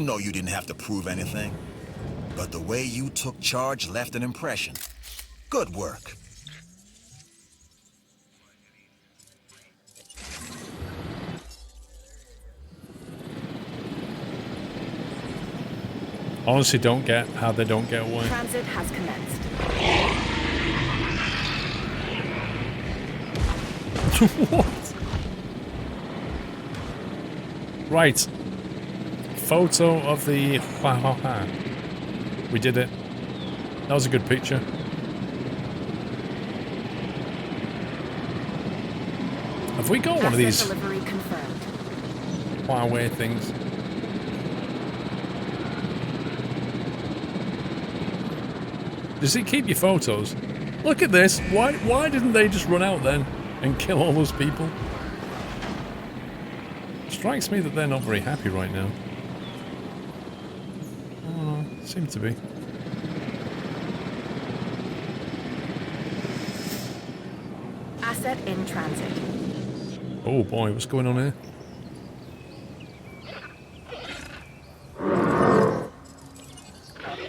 know you didn't have to prove anything. But the way you took charge left an impression. Good work. Honestly, don't get how they don't get away. Transit has commenced. What? Right. Photo of the... We did it. That was a good picture. Have we got one of these Delivery confirmed. Huawei things? Does it keep your photos? Look at this. Why didn't they just run out then and kill all those people? Strikes me that they're not very happy right now. Oh, seem to be. Asset in transit. Oh boy, what's going on here?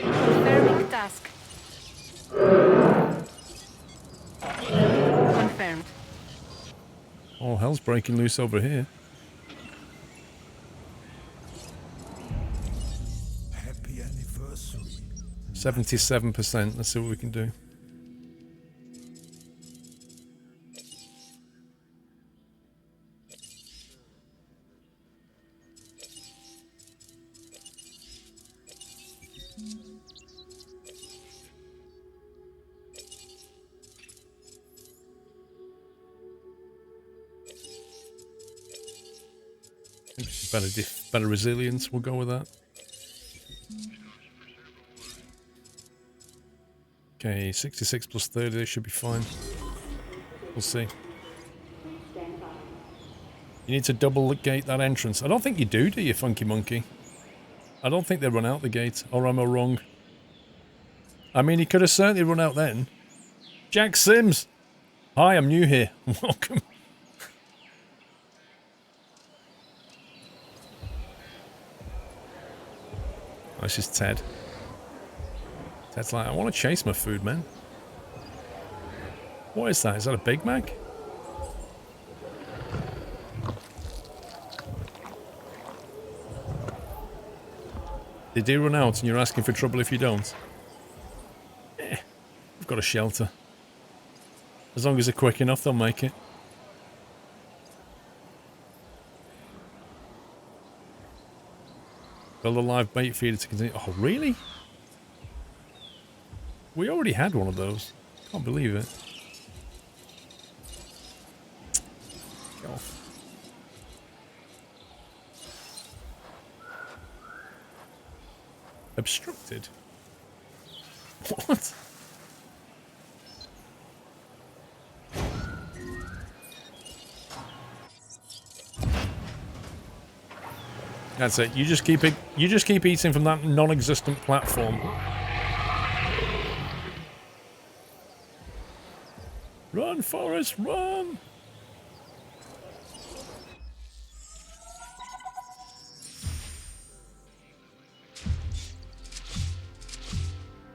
Confirming task. Confirmed. Oh, hell's breaking loose over here. Happy anniversary. 77%. Let's see what we can do. Better resilience, we'll go with that. Okay, 66 plus 30, they should be fine. We'll see. You need to double gate that entrance. I don't think you do you, Funky Monkey? I don't think they run out the gate, or am I wrong? I mean, he could have certainly run out then. Jack Sims! Hi, I'm new here. Welcome. Oh, this is Ted. Ted's like, I want to chase my food, man. What is that? Is that a Big Mac? They do run out and you're asking for trouble if you don't. We've got a shelter. As long as they're quick enough, they'll make it. Build a live bait feeder to continue. Oh, really? We already had one of those. Can't believe it. Get off. Obstructed? What? That's it. You just keep eating from that non-existent platform. Run, Forrest, run!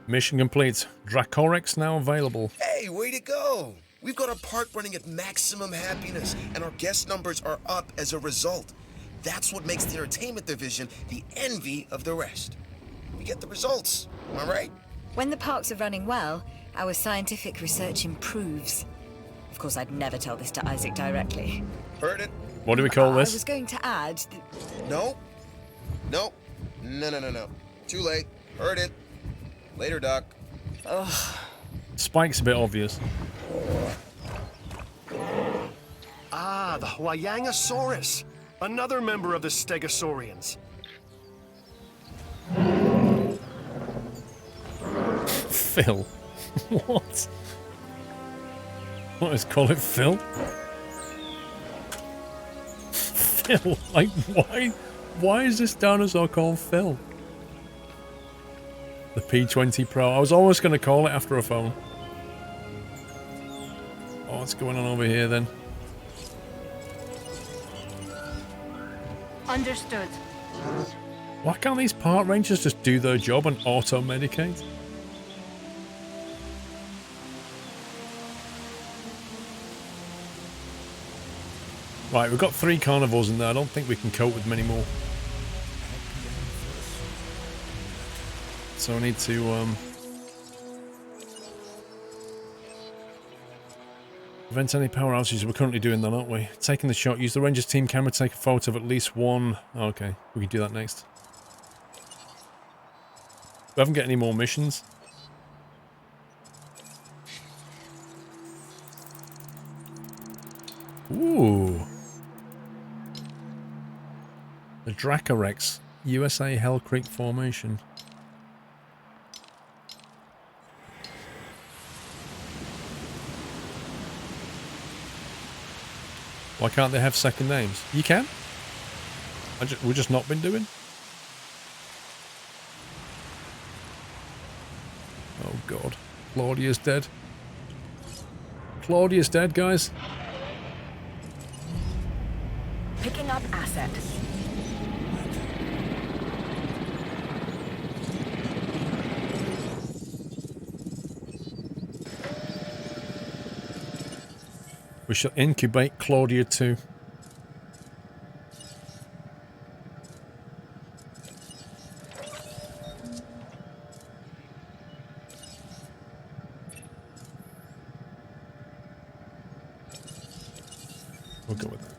Mission complete. Dracorex now available. Hey, way to go! We've got our park running at maximum happiness, and our guest numbers are up as a result. That's what makes the entertainment division the envy of the rest. We get the results, am I right? When the parks are running well, our scientific research improves. Of course, I'd never tell this to Isaac directly. Heard it? What do we call this? I was going to add... No. No. No. Too late. Heard it. Later, Doc. Ugh. Spike's a bit obvious. Ah, the Huayangosaurus. Another member of the Stegosaurians. Phil. What? What is call it Phil? Phil? Like, why is this dinosaur called Phil? The P20 Pro. I was always going to call it after a phone. Oh, what's going on over here then? Understood. Why can't these park rangers just do their job and auto-medicate? Right, we've got 3 carnivores in there. I don't think we can cope with many more. So I need to prevent any power outages. We're currently doing that, aren't we? Taking the shot. Use the Rangers team camera to take a photo of at least one. Oh, okay, we can do that next. We haven't got any more missions. Ooh. The Dracorex, USA Hell Creek Formation. Why can't they have second names? You can. We've just not been doing. Oh God, Claudia's dead. Claudia's dead, guys. Picking up asset. We shall incubate Claudia too. We'll go with that.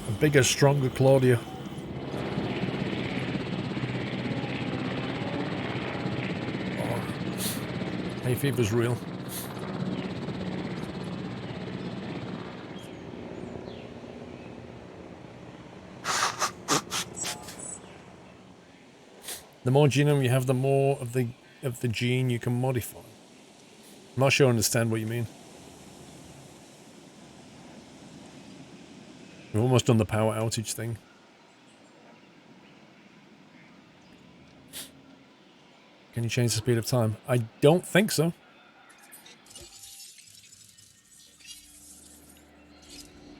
A bigger, stronger Claudia. Hay fever's real. The more genome you have, the more of the gene you can modify. I'm not sure I understand what you mean. We've almost done the power outage thing. Can you change the speed of time? I don't think so.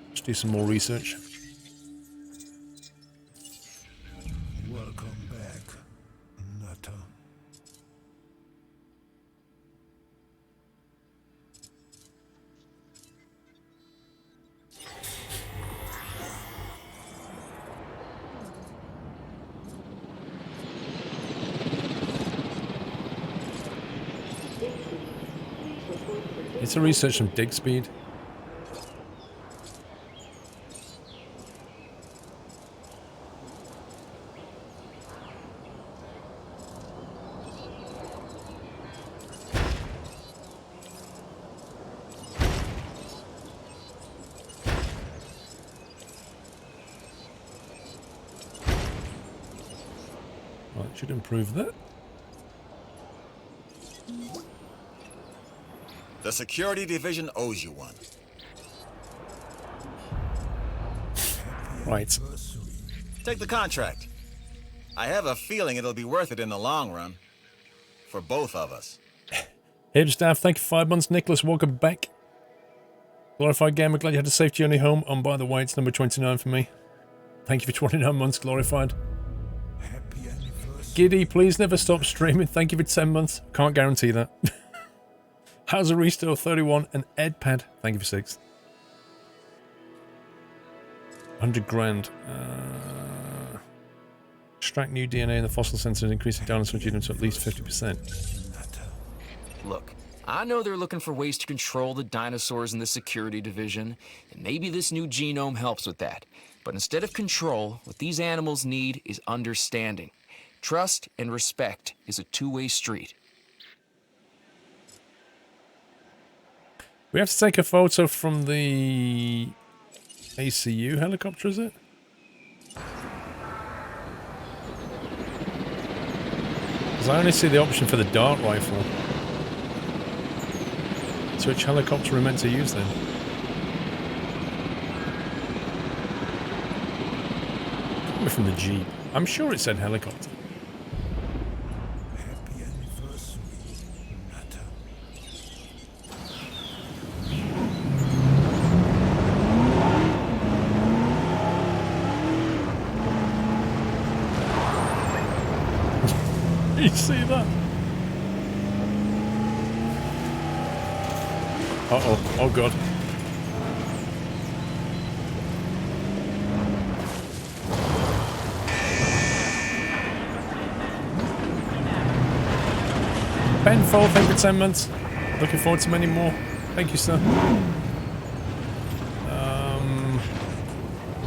Let's do some more research. Welcome back, Nutter. Need to research some dig speed. Well, it should improve that. The security division owes you one. Right. Take the contract. I have a feeling it'll be worth it in the long run. For both of us. Hey to staff, thank you for 5 months. Nicholas, welcome back. Glorified Gamer, glad you had a safe journey home. And by the way, it's number 29 for me. Thank you for 29 months, Glorified. Happy anniversary. Giddy, please never stop streaming. Thank you for 10 months. Can't guarantee that. How's a Restore 31 and Edpad? Thank you for 6. 100 grand. Extract new DNA in the fossil sensors and increase the dinosaur genome to at least 50%. Look, I know they're looking for ways to control the dinosaurs in the security division, and maybe this new genome helps with that. But instead of control, what these animals need is understanding. Trust and respect is a two-way street. We have to take a photo from the ACU helicopter, is it? Because I only see the option for the dart rifle. So which helicopter are we meant to use then? Probably from the Jeep. I'm sure it said helicopter. Happy anniversary, Nutter. You see that? Uh-oh. Oh, God. Ben Fold, thank you for 10 months. Looking forward to many more. Thank you, sir.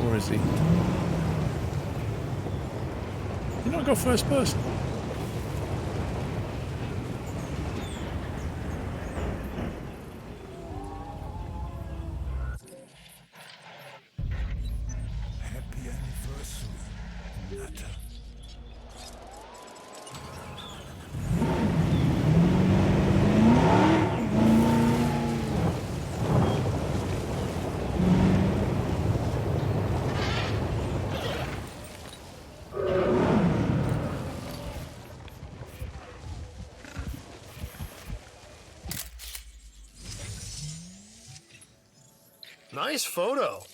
Where is he? You not go first person? Happy anniversary, Nutter. Nice photo.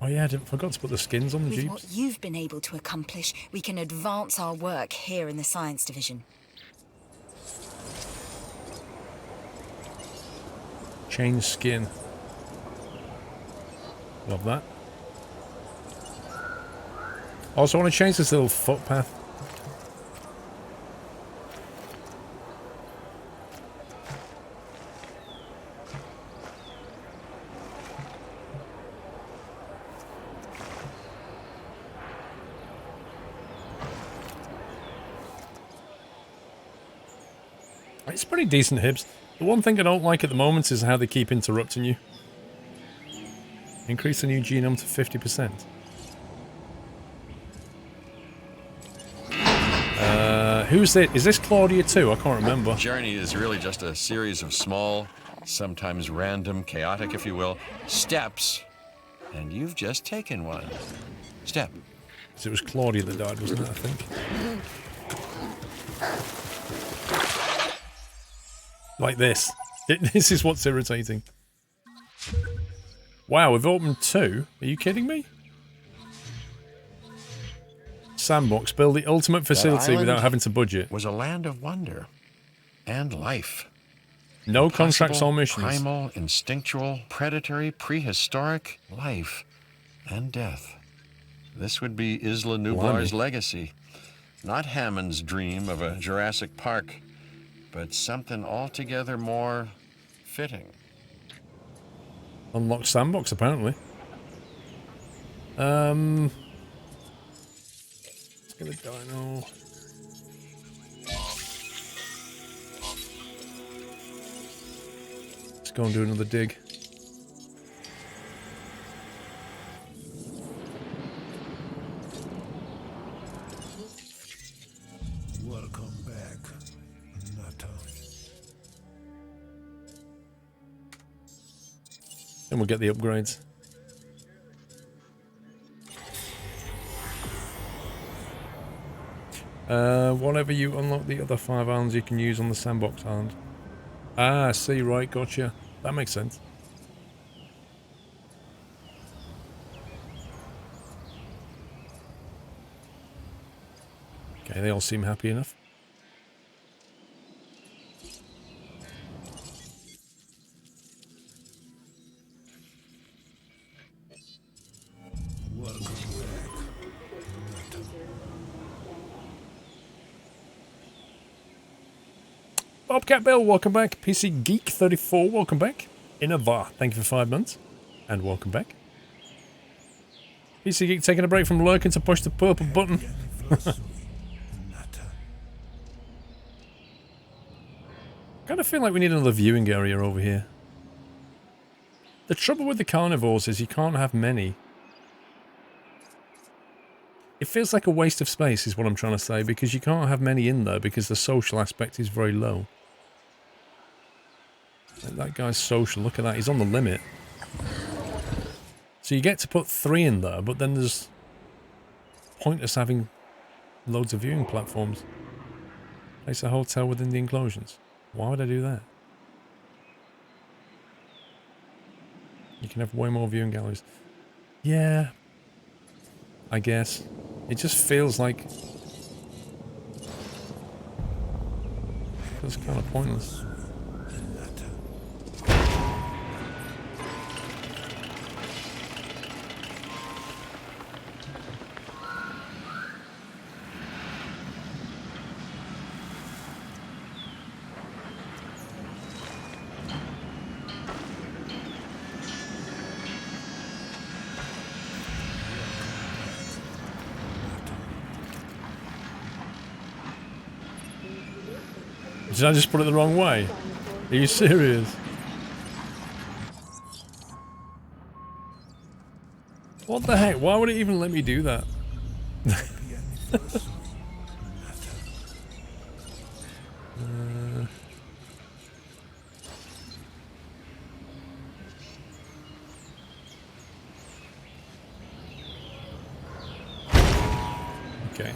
Oh yeah, I forgot to put the skins on the With Jeeps. what you've been able to accomplish, we can advance our work here in the Science Division. Change skin. Love that. Also want to change this little footpath. It's pretty decent, Hibs. The one thing I don't like at the moment is how they keep interrupting you. Increase the new genome to 50%. Who's it? Is this Claudia too? I can't remember. Journey is really just a series of small, sometimes random, chaotic, if you will, steps. And you've just taken one. Step. So it was Claudia that died, wasn't it, I think? Like this. This is what's irritating. Wow, we've opened 2. Are you kidding me? Sandbox, build the ultimate facility without having to budget. Was a land of wonder and life. No contracts or missions. Primal, instinctual, predatory, prehistoric life and death. This would be Isla Nublar's legacy. Not Hammond's dream of a Jurassic Park, but something altogether more fitting. Unlocked Sandbox, apparently. Let's get a dino. Let's go and do another dig. Welcome back, Nutter. Then we'll get the upgrades. Whenever you unlock the other 5 islands you can use on the Sandbox island. Ah, I see, right, gotcha. That makes sense. Okay, they all seem happy enough. Welcome back, Nutter. Bobcat Bill, welcome back. PC Geek 34, welcome back. Innovar, thank you for 5 months. And welcome back. PC Geek taking a break from lurking to push the purple button. Anniversary, Nutter. Kind of feel like we need another viewing area over here. The trouble with the carnivores is you can't have many. It feels like a waste of space is what I'm trying to say, because you can't have many in there because the social aspect is very low. Like that guy's social, look at that, he's on the limit. So you get to put 3 in there, but then there's pointless having loads of viewing platforms. Place a hotel within the enclosures. Why would I do that? You can have way more viewing galleries. Yeah, I guess. It just feels like... It's kind of pointless. Did I just put it the wrong way? Are you serious? What the heck? Why would it even let me do that? Okay.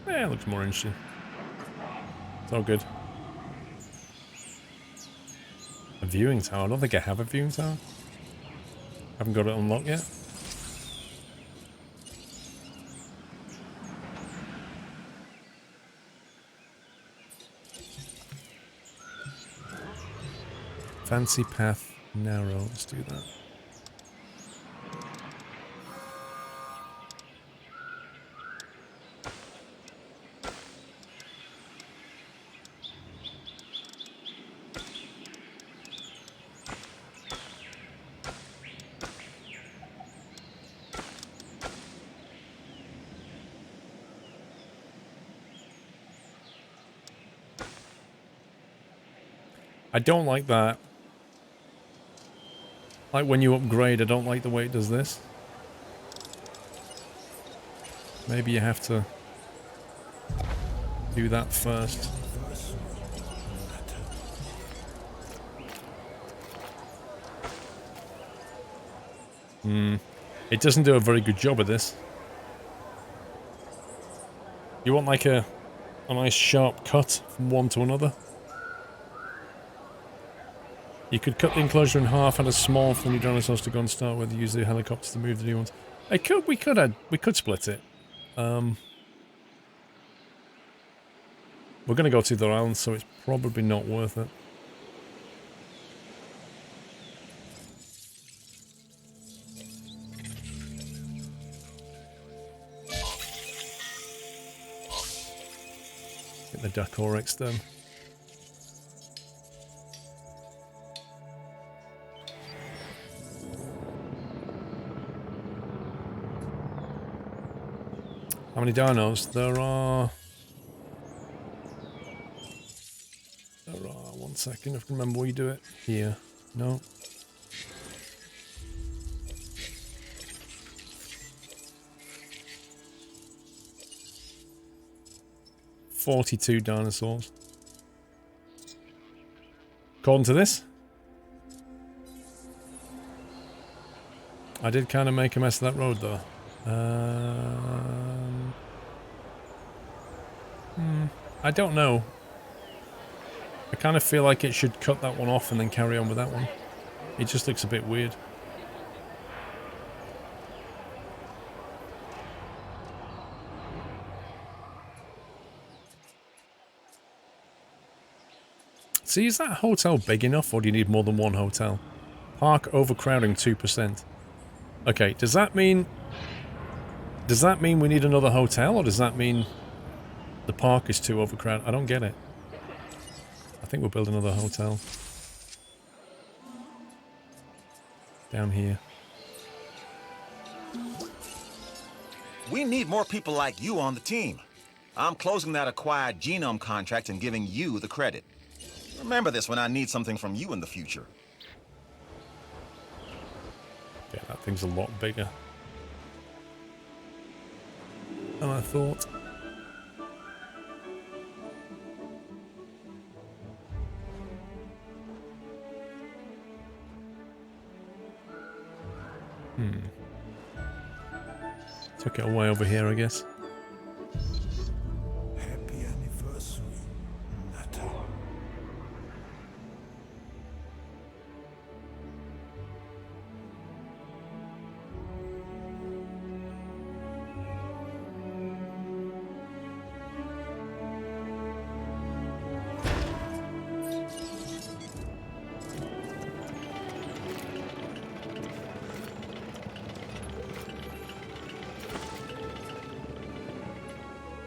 Yeah, it looks more interesting. It's all good. A viewing tower? I don't think I have a viewing tower. Haven't got it unlocked yet. Fancy path narrow. Let's do that. I don't like that. Like when you upgrade, I don't like the way it does this. Maybe you have to do that first. It doesn't do a very good job of this. You want like a nice sharp cut from one to another. You could cut the enclosure in half, add a small for new dinosaurs to go and start with, use the helicopters to move the new ones. We could split it. We're gonna go to the island, so it's probably not worth it. Get the Dacorex done. How many dinos? There are... One second, if I can remember where you do it. Here. No. $42 dinosaurs. According to this. I did kind of make a mess of that road though. I don't know. I kind of feel like it should cut that one off and then carry on with that one. It just looks a bit weird. See, is that hotel big enough, or do you need more than one hotel? Park overcrowding 2%. Okay, does that mean we need another hotel, or does that mean the park is too overcrowded? I don't get it. I think we'll build another hotel. Down here. We need more people like you on the team. I'm closing that acquired genome contract and giving you the credit. Remember this when I need something from you in the future. Yeah, that thing's a lot bigger than I thought. Took it away over here, I guess. Happy anniversary, Nutter.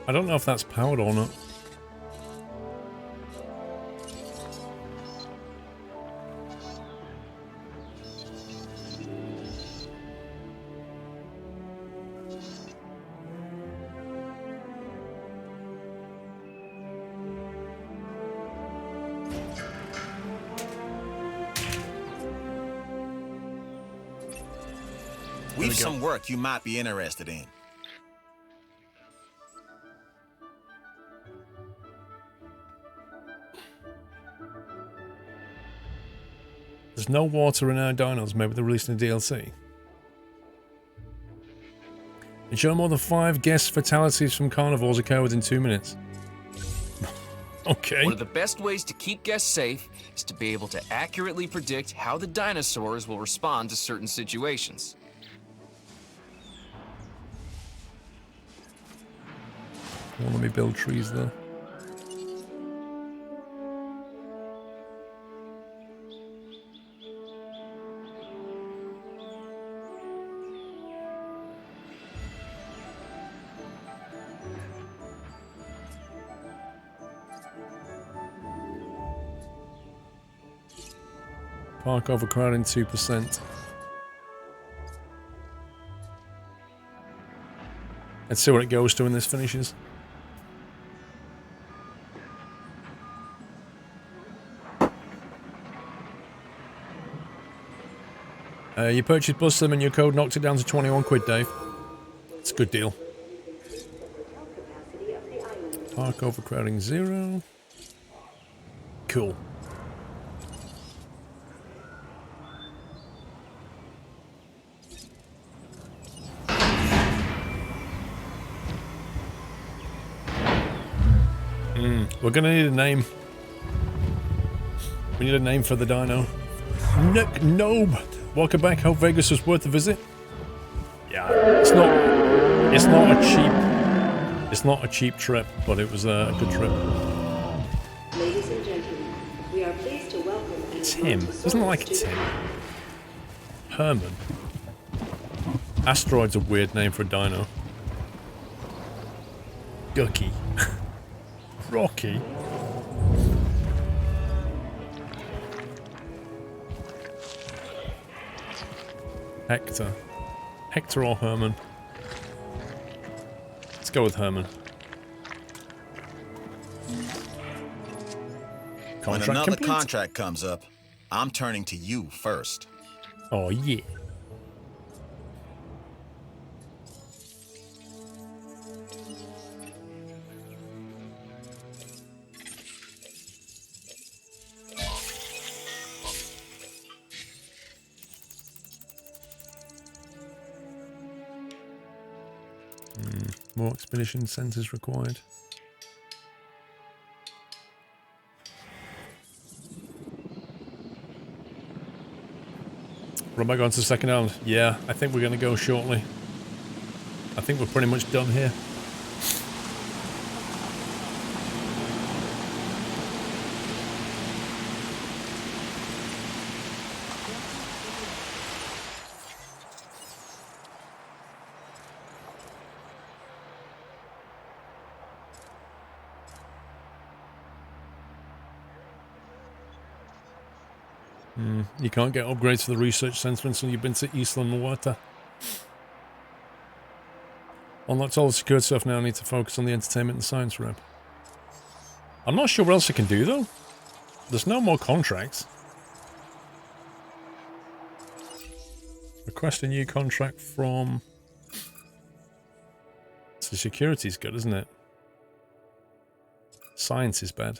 I don't know if that's powered or not. We've some work you might be interested in. There's no water in our dinos. Maybe they're releasing a DLC. Ensure more than 5 guest fatalities from carnivores occur within 2 minutes. Okay. One of the best ways to keep guests safe is to be able to accurately predict how the dinosaurs will respond to certain situations. Well, let me build trees there. Park overcrowding 2%. Let's see what it goes to when this finishes. You purchased Bus Sim and your code knocked it down to 21 quid, Dave. It's a good deal. Park overcrowding 0. Cool. We're gonna need a name. We need a name for the dino. Nick Nobe. Welcome back. Hope Vegas was worth the visit. Yeah, it's not a cheap trip, but it was a good trip. Ladies and gentlemen, we are pleased to welcome Tim. Doesn't look like Tim. Herman. Asteroid's a weird name for a dino. Gucky. Rocky. Hector. Hector or Herman? Let's go with Herman. When Contract another complete. contract comes up, I'm turning to you first. Oh, yeah. More expedition centers required. What am I going to the second island? Yeah, I think we're going to go shortly. I think we're pretty much done here. You can't get upgrades for the research center until you've been to Isla Muerta. Unlocked all the secured stuff now. I need to focus on the entertainment and science rep. I'm not sure what else I can do though. There's no more contracts. Request a new contract from... So security's good, isn't it? Science is bad.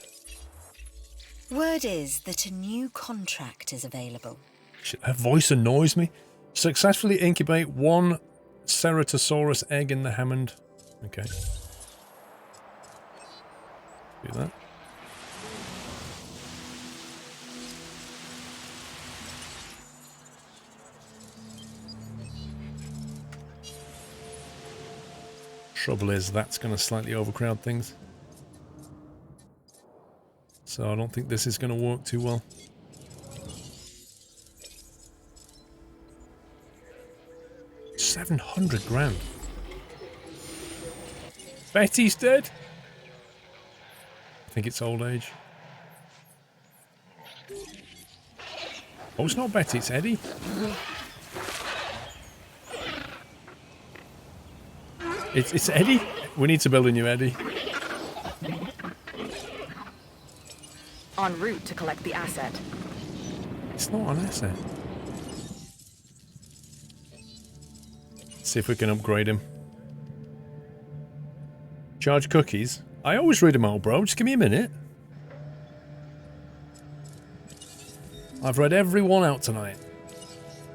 Word is that a new contract is available. Shit, her voice annoys me. Successfully incubate one Ceratosaurus egg in the Hammond. Okay. Do that. Trouble is, that's going to slightly overcrowd things. So I don't think this is going to work too well. $700,000. Betty's dead. I think it's old age. Oh, it's not Betty, it's Eddie. It's Eddie. We need to build a new Eddie. En route to collect the asset. It's not an asset. See if we can upgrade him. Charge cookies. I always read them out, bro. Just give me a minute. I've read every one out tonight.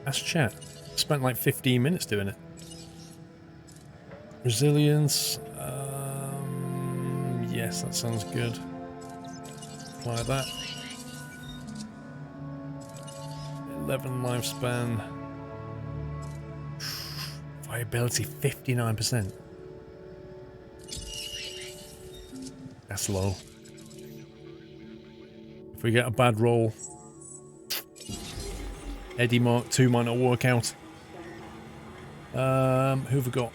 That's chat. Spent like 15 minutes doing it. Resilience. Yes, that sounds good. Apply that. 11 lifespan. Viability 59%. That's low. If we get a bad roll, Eddie Mark 2 might not work out. Who've we got?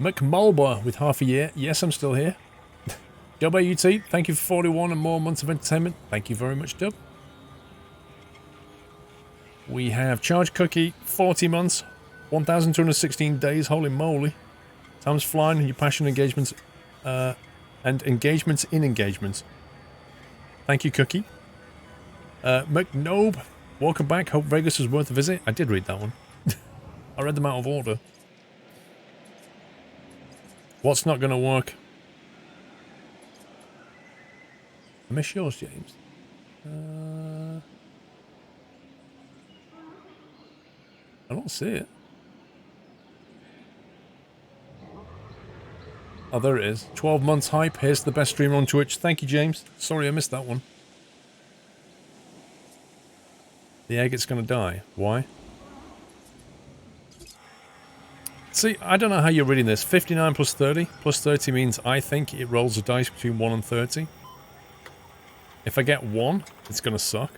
McMulba with half a year. Yes, I'm still here. Dub AUT, thank you for 41 and more months of entertainment. Thank you very much, Dub. We have Charge Cookie, 40 months, 1,216 days. Holy moly. Time's flying and your passion engagements, and engagements in engagements. Thank you, Cookie. McNobe, welcome back. Hope Vegas was worth a visit. I did read that one. I read them out of order. What's not going to work? I miss yours, James. I don't see it. Oh, there it is. 12 months hype. Here's the best streamer on Twitch. Thank you, James. Sorry I missed that one. The agate going to die. Why? See, I don't know how you're reading this. 59 plus 30. Plus 30 means I think it rolls a dice between 1 and 30. If I get 1, it's going to suck.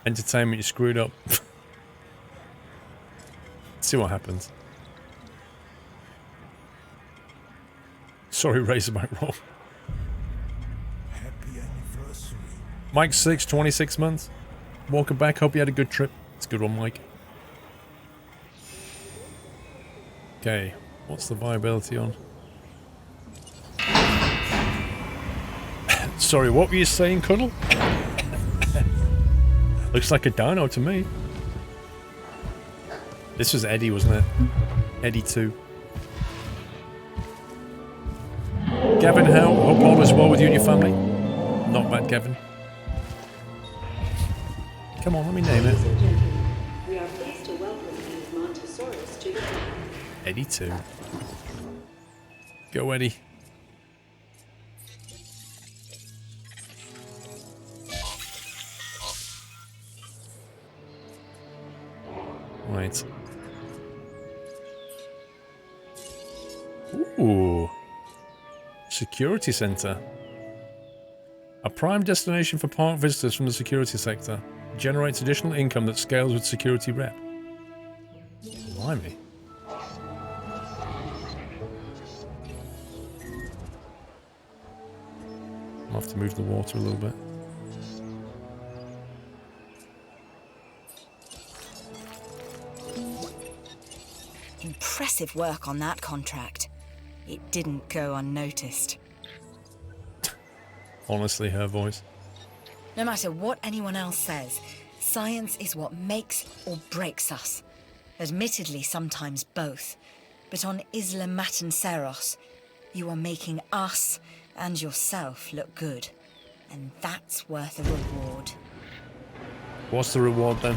Entertainment, you screwed up. See what happens. Sorry, Razorback Roll. Happy anniversary. Mike 6, 26 months. Welcome back. Hope you had a good trip. It's a good one, Mike. Okay, what's the viability on? Sorry, what were you saying, Cuddle? Looks like a dino to me. This was Eddie, wasn't it? Eddie 2. Gavin, how? Hope all is well with you and your family. Not bad, Gavin. Come on, let me name it. Ladies and gentlemen, we are pleased to welcome these Montosaurus to your home. Eddie 2. Go, Eddie. Right. Ooh. Security center. A prime destination for park visitors from the security sector. Generates additional income that scales with security rep. Blimey. I'll have to move the water a little bit. Impressive work on that contract. It didn't go unnoticed. Honestly, her voice. No matter what anyone else says, science is what makes or breaks us. Admittedly, sometimes both. But on Isla Matanceros, you are making us and yourself look good. And that's worth a reward. What's the reward then?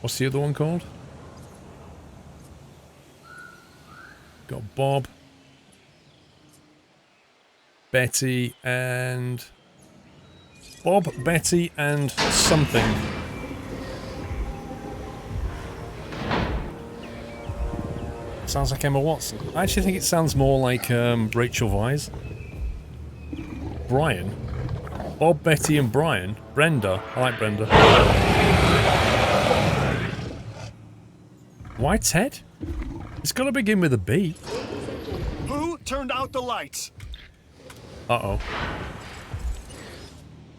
What's the other one called? Got Bob, Betty, and... Bob, Betty, and something. Sounds like Emma Watson. I actually think it sounds more like Rachel Weisz. Brian. Bob, Betty, and Brian. Brenda. I like Brenda. Why Ted? It's got to begin with a B. Who turned out the lights? Uh-oh.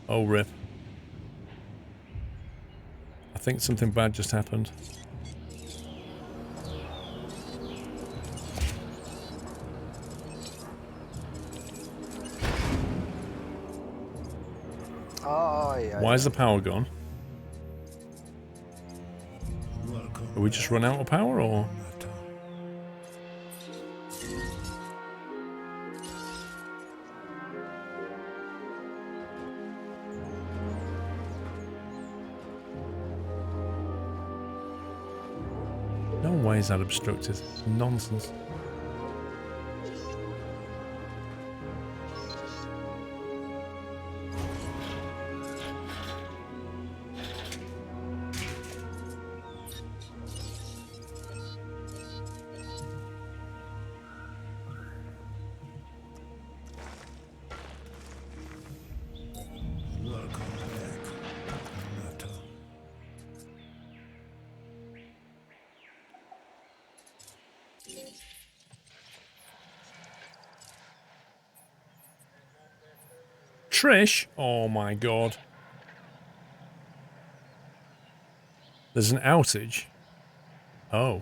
Oh, rip. I think something bad just happened. Oh, yeah. Why is the power gone? Are we just run out of power, or...? No way is that obstructed. Nonsense. Trish? Oh my god. There's an outage. Oh.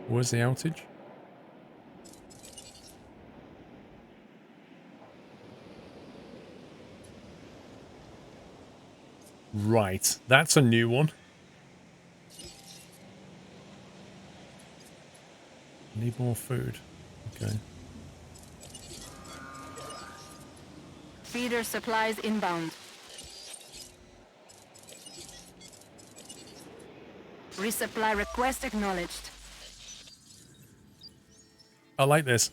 Where's the outage? Right. That's a new one. Need more food. Okay. Feeder supplies inbound. Resupply request acknowledged. I like this.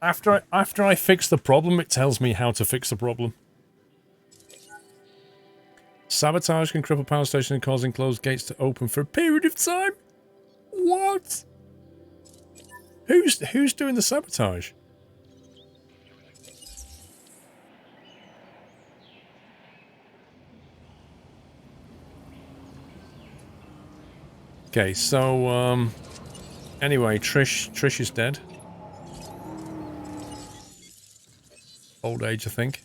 After I fix the problem, it tells me how to fix the problem. Sabotage can cripple power station and cause enclosed gates to open for a period of time. What? Who's doing the sabotage? Okay, so anyway, Trish is dead. Old age, I think.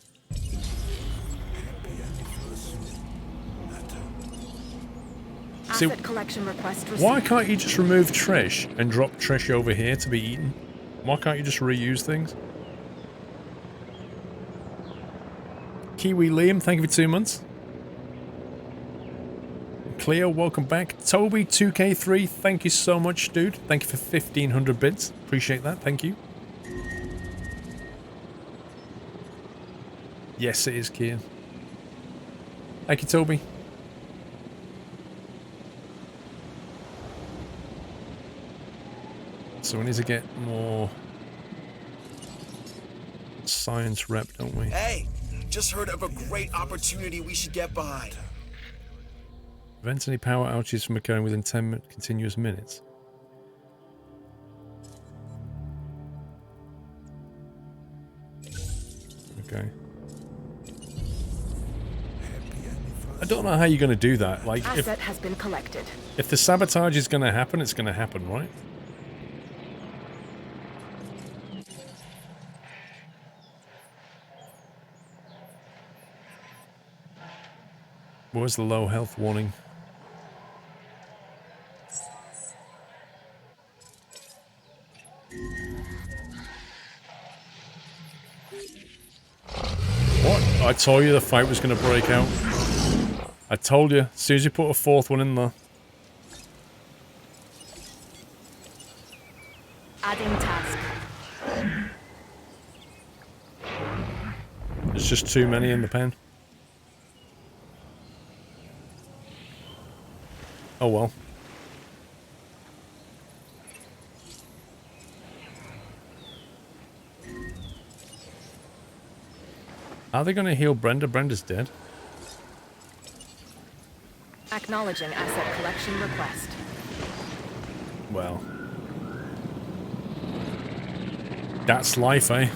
See, Asset collection request received. why can't you just remove Trish and drop Trish over here to be eaten? Why can't you just reuse things? Kiwi Liam, thank you for 2 months. Cleo, welcome back. Toby 2K3, thank you so much, dude. Thank you for 1,500 bits. Appreciate that. Thank you. Yes, it is, Kian. Thank you, Toby. So we need to get more science rep, don't we? Hey, just heard of a great opportunity we should get behind. Prevent any power outages from occurring within 10 continuous minutes. Okay. I don't know how you're going to do that. Like, Asset has been collected. if the sabotage is going to happen, it's going to happen, right? Where's the low health warning? What? I told you the fight was going to break out. I told you. As soon as you put a fourth one in there. Adding task. There's just too many in the pen. Oh well. Are they going to heal Brenda? Brenda's dead. Acknowledging asset collection request. Well. That's life, eh?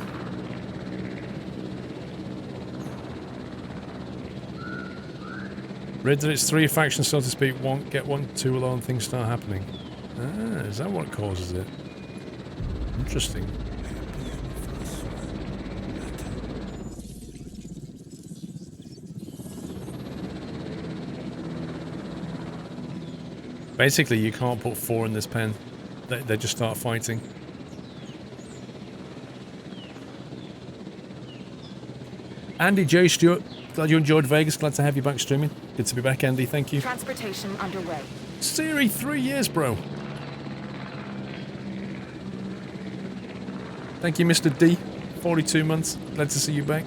Read that it's 3 factions, so to speak. One, get 1, 2 alone, things start happening. Ah, is that what causes it? Interesting. Basically, you can't put 4 in this pen. They just start fighting. Andy J. Stewart, glad you enjoyed Vegas. Glad to have you back streaming. Good to be back, Andy. Thank you. Transportation underway. Siri, 3 years, bro. Thank you, Mr. D. 42 months. Glad to see you back.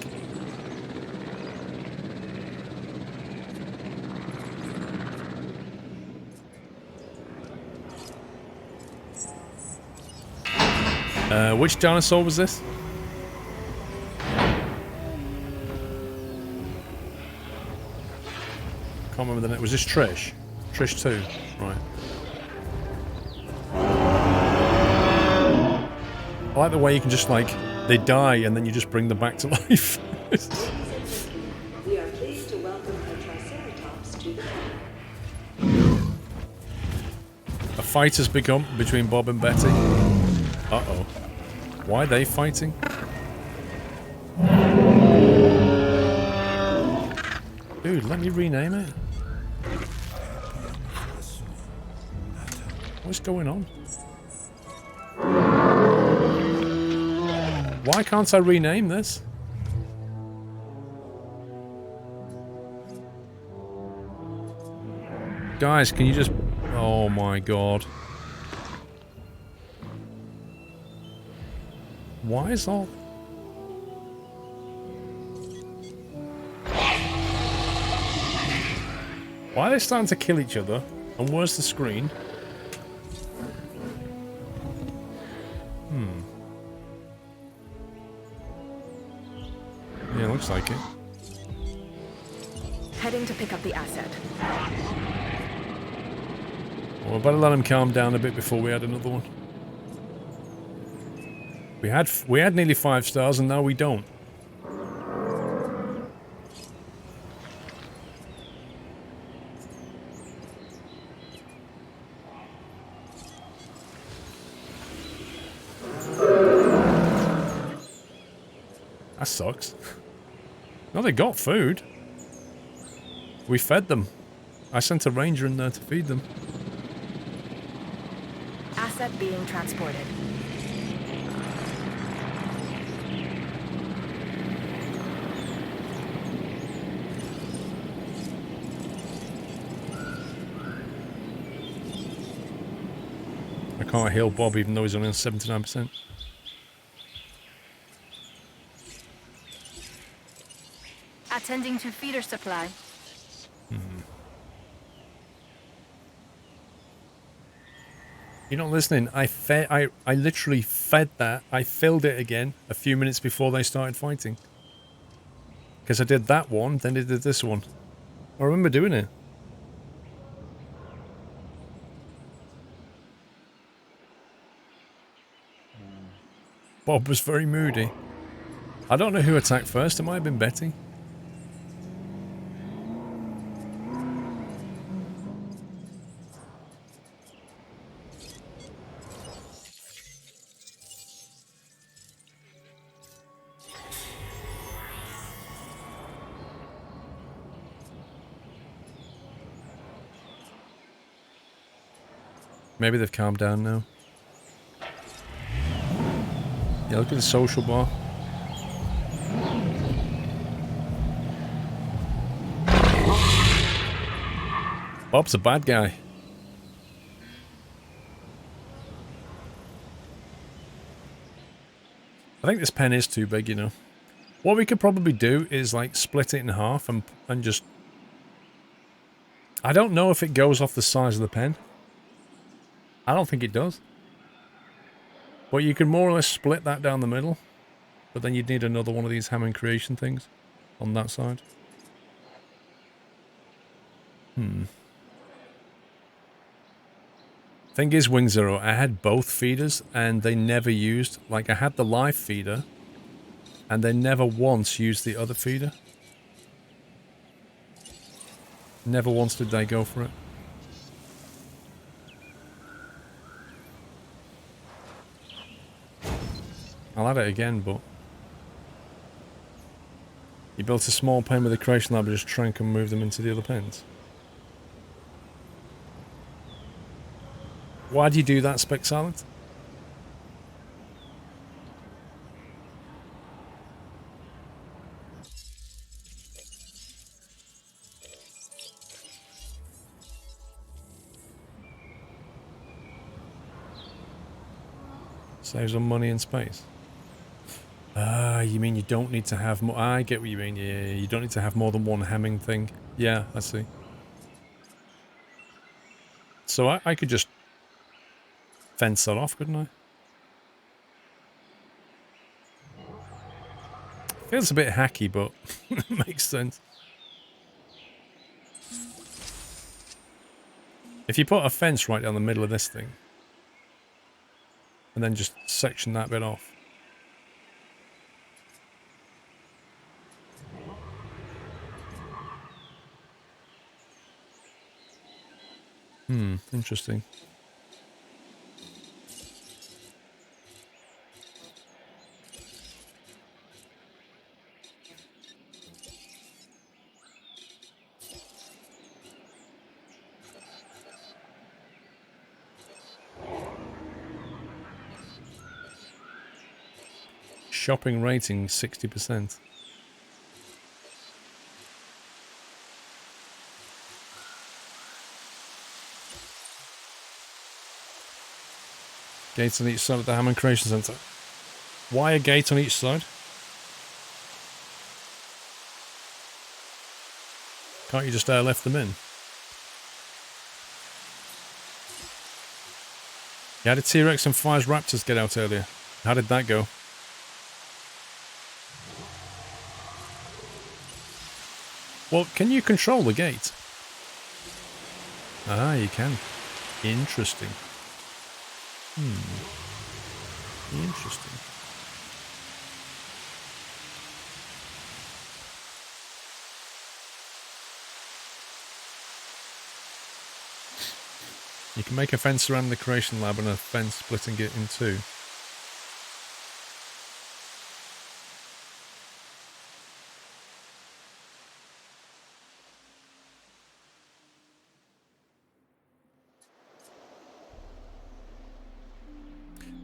Which dinosaur was this? Can't remember the name. Was this Trish? Trish 2. Right. I like the way you can just, like, they die and then you just bring them back to life. We are pleased to welcome a Triceratops to the camp. A fight has begun between Bob and Betty. Uh-oh. Why are they fighting? Dude, let me rename it. What's going on? Why can't I rename this? Guys, can you just... Oh my god. Why is all... Why are they starting to kill each other? And where's the screen? Yeah, looks like it. Heading to pick up the asset. Well, we better let him calm down a bit before we add another one. We had nearly 5 stars and now we don't. That sucks. No, they got food. We fed them. I sent a ranger in there to feed them. Asset being transported. I can't heal Bob even though he's only on 79%. Attending to feeder supply. You're not listening. I literally fed that. I filled it again a few minutes before they started fighting. Because I did that one, then I did this one. I remember doing it. Bob was very moody. I don't know who attacked first. It might have been Betty. Maybe they've calmed down now. Yeah, look at the social bar. Bob's a bad guy. I think this pen is too big, you know. What we could probably do is like split it in half and just I don't know if it goes off the size of the pen. I don't think it does. But you can more or less split that down the middle. But then you'd need another one of these Hammond creation things on that side. Thing is, Wing Zero, I had both feeders and they never used... Like, I had the live feeder and they never once used the other feeder. Never once did they go for it. I'll add it again, but... You built a small pen with a creation lab and just try and move them into the other pens. Why do you do that, Spec Silent? Saves on money and space. Ah, you mean you don't need to have more... I get what you mean. Yeah, you don't need to have more than one Hamming thing. Yeah, I see. So I could just fence that off, couldn't I? Feels a bit hacky, but makes sense. If you put a fence right down the middle of this thing, and then just section that bit off. Interesting. Shopping rating 60%. Gates on each side of the Hammond Creation Center. Why a gate on each side? Can't you just airlift them in? How did T-Rex and Fire's Raptors get out earlier? How did that go? Well, can you control the gate? Ah, you can. Interesting. Interesting. You can make a fence around the creation lab and a fence splitting it in two.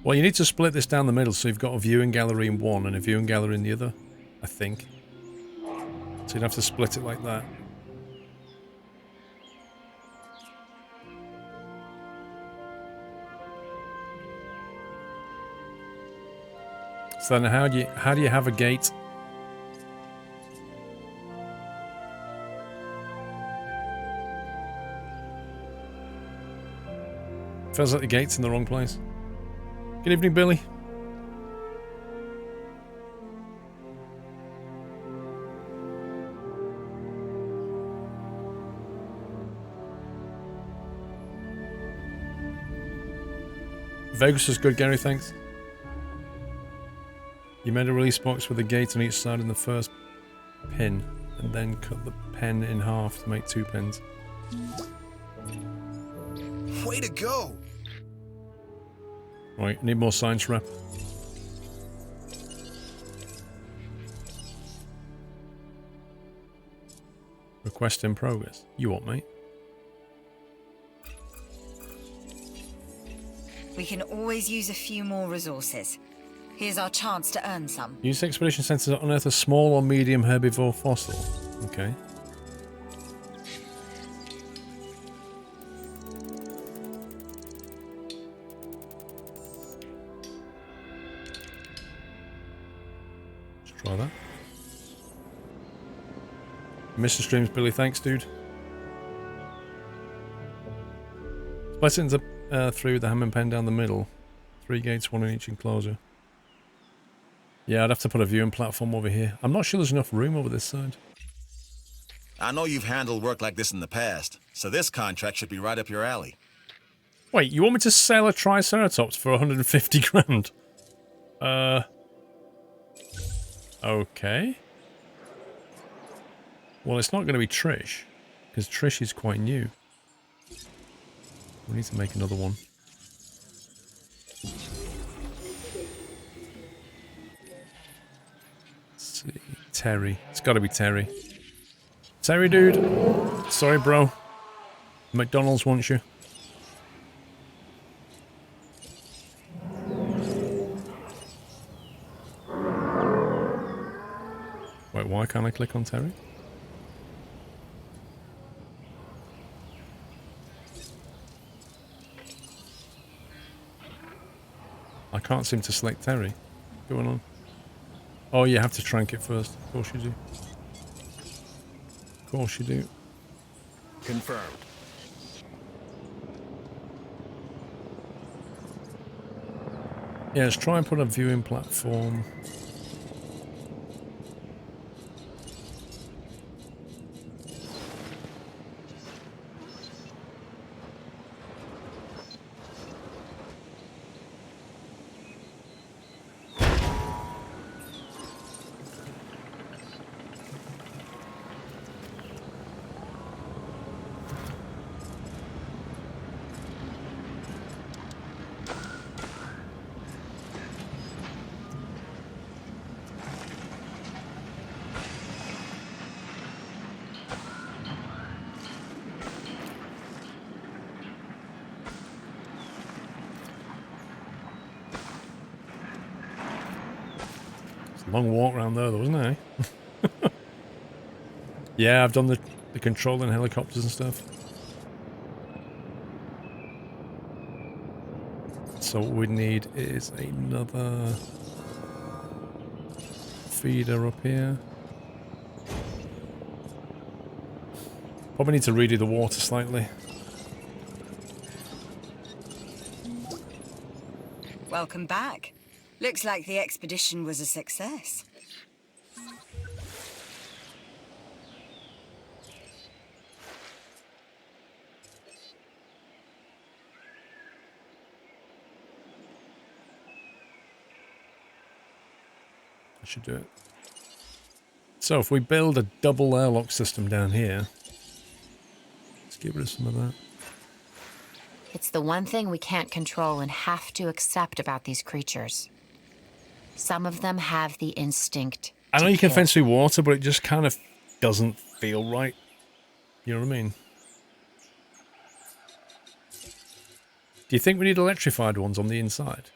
Well, you need to split this down the middle so you've got a viewing gallery in one and a viewing gallery in the other, I think. So you'd have to split it like that. So then how do you have a gate? Feels like the gate's in the wrong place. Good evening, Billy. Vegas is good, Gary, thanks. You made a release box with a gate on each side in the first pin, and then cut the pen in half to make two pins. Way to go! Right, need more science rep. Request in progress. You what, mate? We can always use a few more resources. Here's our chance to earn some. Use expedition sensors to unearth a small or medium herbivore fossil. Okay. Let's try that. Mr. Streams, Billy, thanks, dude. Blessings up through the hammer and pen down the middle. 3 gates, 1 in each enclosure. Yeah, I'd have to put a viewing platform over here. I'm not sure there's enough room over this side. I know you've handled work like this in the past, so this contract should be right up your alley. Wait, you want me to sell a Triceratops for 150 grand? Okay. Well, it's not going to be Trish, because Trish is quite new. We need to make another one. Let's see. Terry. It's got to be Terry. Terry, dude. Sorry, bro. McDonald's wants you. Wait, why can't I click on Terry? I can't seem to select Terry. What's going on? Oh, you have to trank it first. Of course you do. Of course you do. Confirmed. Yeah, let's try and put a viewing platform. Long walk around there, though, wasn't it? Yeah, I've done the controlling helicopters and stuff. So what we need is another feeder up here. Probably need to redo the water slightly. Welcome back. Looks like the expedition was a success. I should do it. So if we build a double airlock system down here, let's get rid of some of that. It's the one thing we can't control and have to accept about these creatures. Some of them have the instinct. I know you can fence through water, but it just kind of doesn't feel right. You know what I mean? Do you think we need electrified ones on the inside?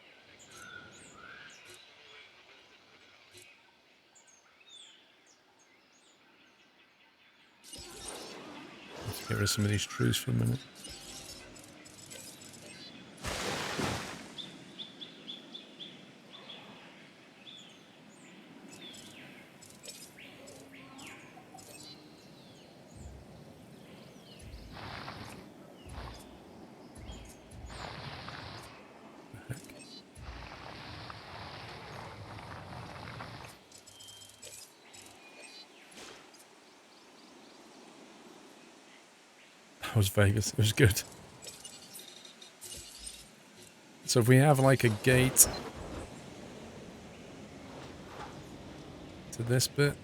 Let's get rid of some of these trees for a minute. That was Vegas. It was good. So if we have like a gate to this bit,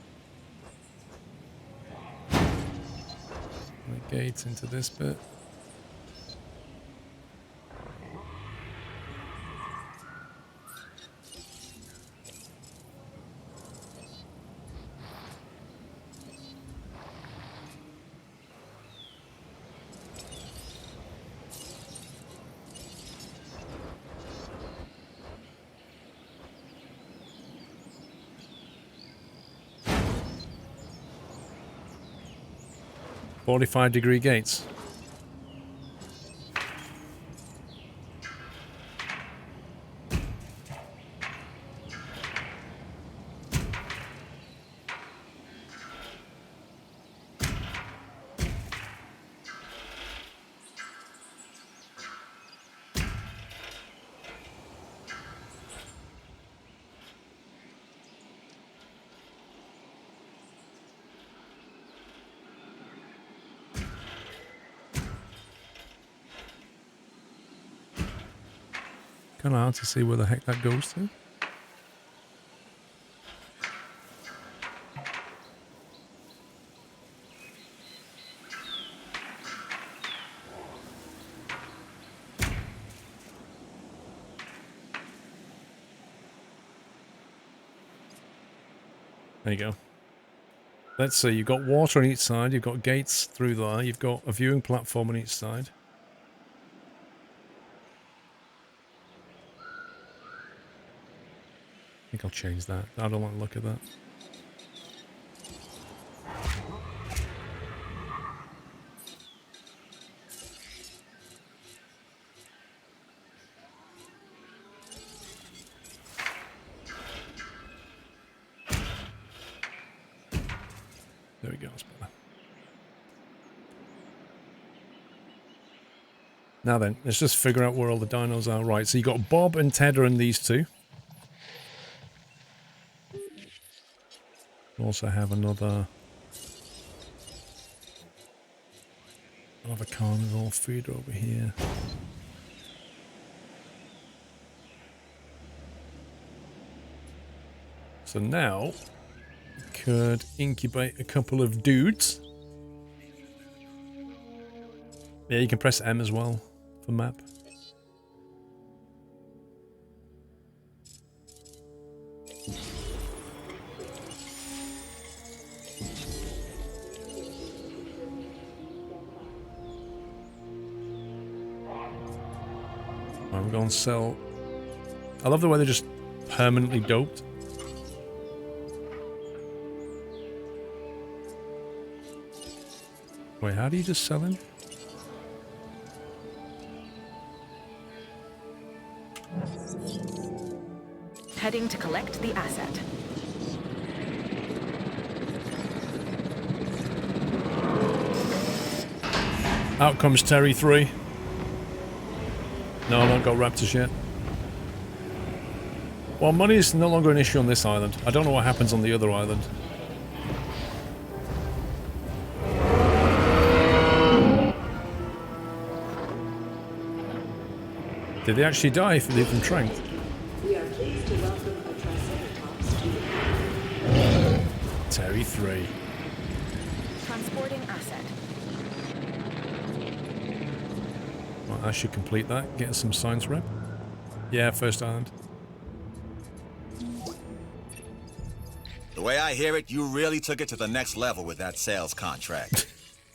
and a gate into this bit. .45-degree gates. kind of hard to see where the heck that goes to. There you go. Let's see, you've got water on each side, you've got gates through there, you've got a viewing platform on each side. I think I'll change that. I don't like the look of that. There we go, that's better. Now then, let's just figure out where all the dinos are. Right, so you got Bob and Ted are in these two. We also have another carnivore feeder over here. So now we could incubate a couple of dudes. Yeah, you can press M as well for map. I'm going to sell. I love the way they're just permanently doped. Wait, how do you just sell him? Heading to collect the asset. Out comes Terry 3. No, I've not got raptors yet. Well, money is no longer an issue on this island. I don't know what happens on the other island. Did they actually die if they've been tranked? We are pleased to welcome a Triceratops to the Terry 3. Transporting asset. Well, I should complete that. Get some science rep. Yeah, first island. The way I hear it, you really took it to the next level with that sales contract.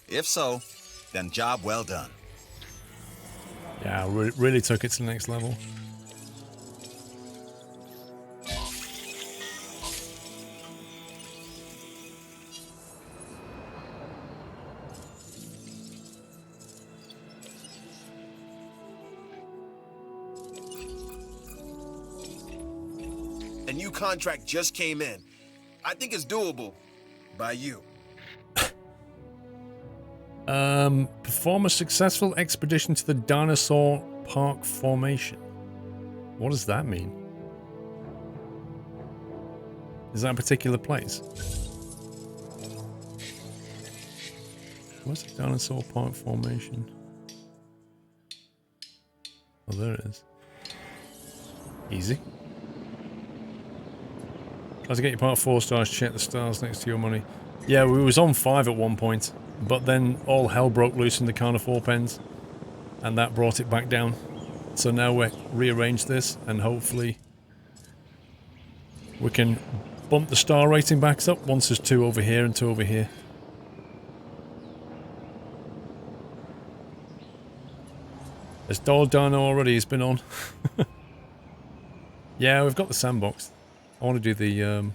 If so, then job well done. Yeah, really took it to the next level. A new contract just came in. I think it's doable. By you. Perform a successful expedition to the Dinosaur Park Formation. What does that mean? Is that a particular place? What's the Dinosaur Park Formation? Oh, there it is. Easy. Try to get your part 4 stars, check the stars next to your money. Yeah, we was on 5 at one point, but then all hell broke loose in the carnivore pens, and that brought it back down. So now we rearrange this, and hopefully we can bump the star rating back up once there's 2 over here and 2 over here. There's Doll Dino already, he's been on. Yeah, we've got the sandbox. I want to do the,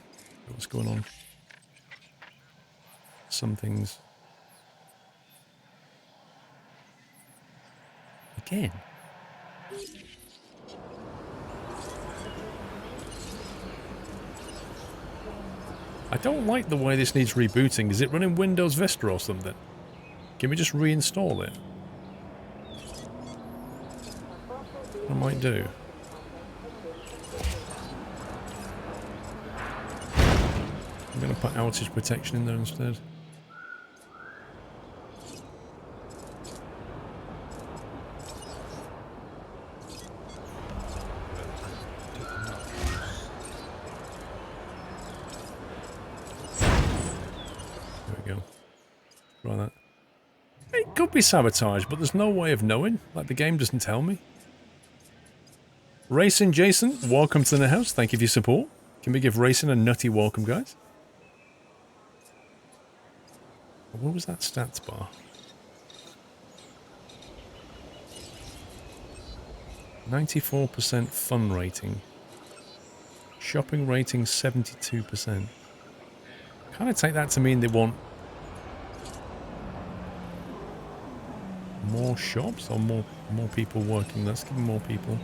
what's going on? Some things. Again. I don't like the way this needs rebooting. Is it running Windows Vista or something? Can we just reinstall it? I might do. I'm going to put outage protection in there instead. could be sabotage, but there's no way of knowing. Like, the game doesn't tell me. Racing Jason, welcome to the house. Thank you for your support. Can we give Racing a nutty welcome, guys? What was that stats bar? 94% fun rating. Shopping rating 72%. Kind of take that to mean they want more shops or more people working. Let's give them more people.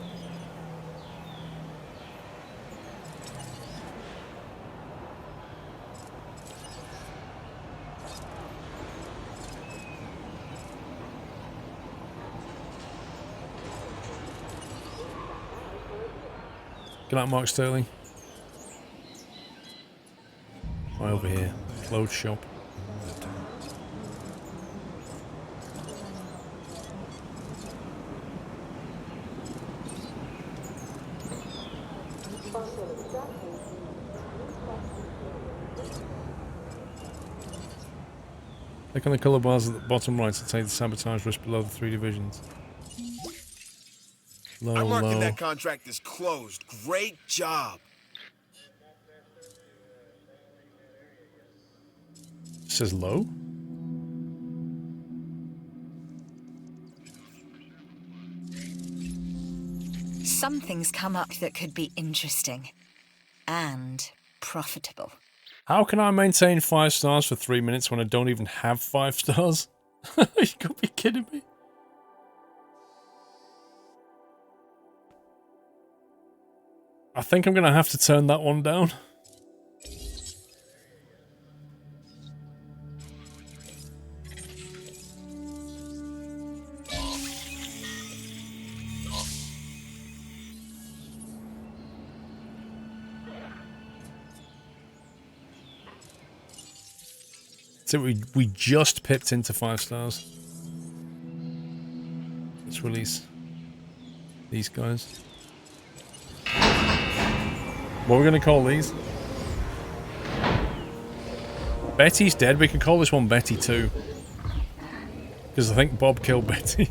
Good night, Mark Sterling. Right over here. Clothes shop. Click on the colour bars at the bottom right to take the sabotage risk below the 3 divisions. Low, I'm marking low. that contract as closed. Great job. It says low? Something's come up that could be interesting. And profitable. How can I maintain 5 stars for 3 minutes when I don't even have 5 stars? You could be kidding me. I think I'm going to have to turn that one down. So we just pipped into 5 stars. Let's release these guys. What are we going to call these? Betty's dead. We can call this one Betty too. Because I think Bob killed Betty.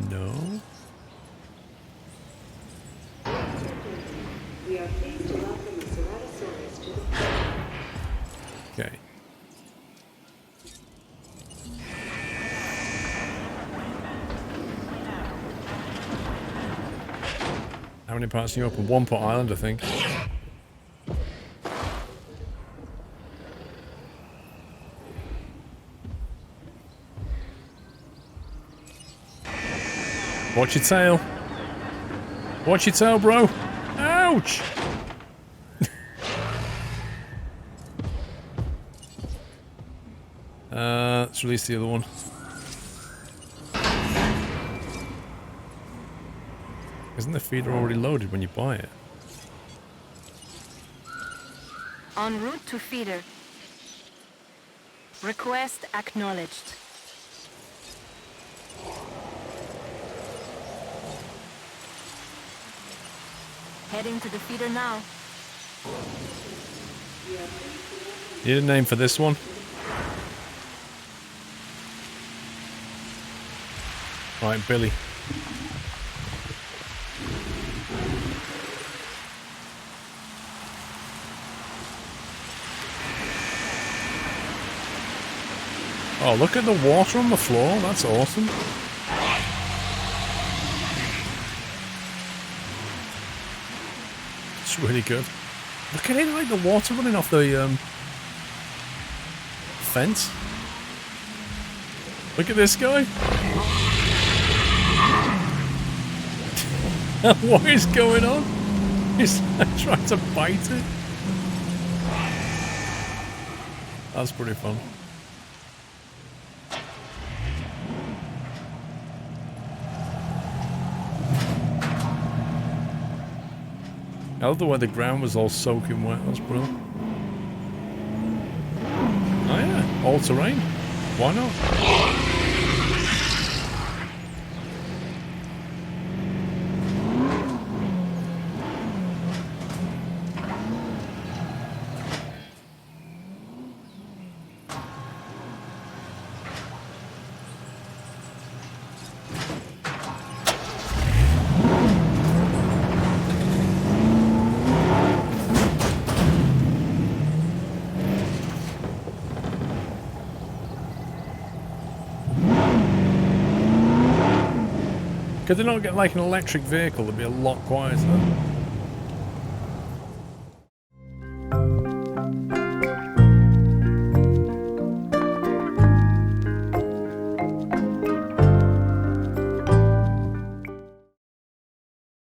No. We are pleased to welcome the Ceratosaurus to the Okay. How many parts do you open? 1 per island, I think. Watch your tail. Watch your tail, bro. Ouch! Let's release the other one. Isn't the feeder already loaded when you buy it? En route to feeder. Request acknowledged. Heading to the feeder now. Need a name for this one? Right, Billy. Oh, look at the water on the floor. That's awesome. It's really good. Look at it, like the water running off the fence. Look at this guy. What is going on? He's trying to bite it. That's pretty fun. I love the way the ground was all soaking wet. That's brilliant. Oh yeah, all terrain. Why not? Could they not get like an electric vehicle that'd be a lot quieter?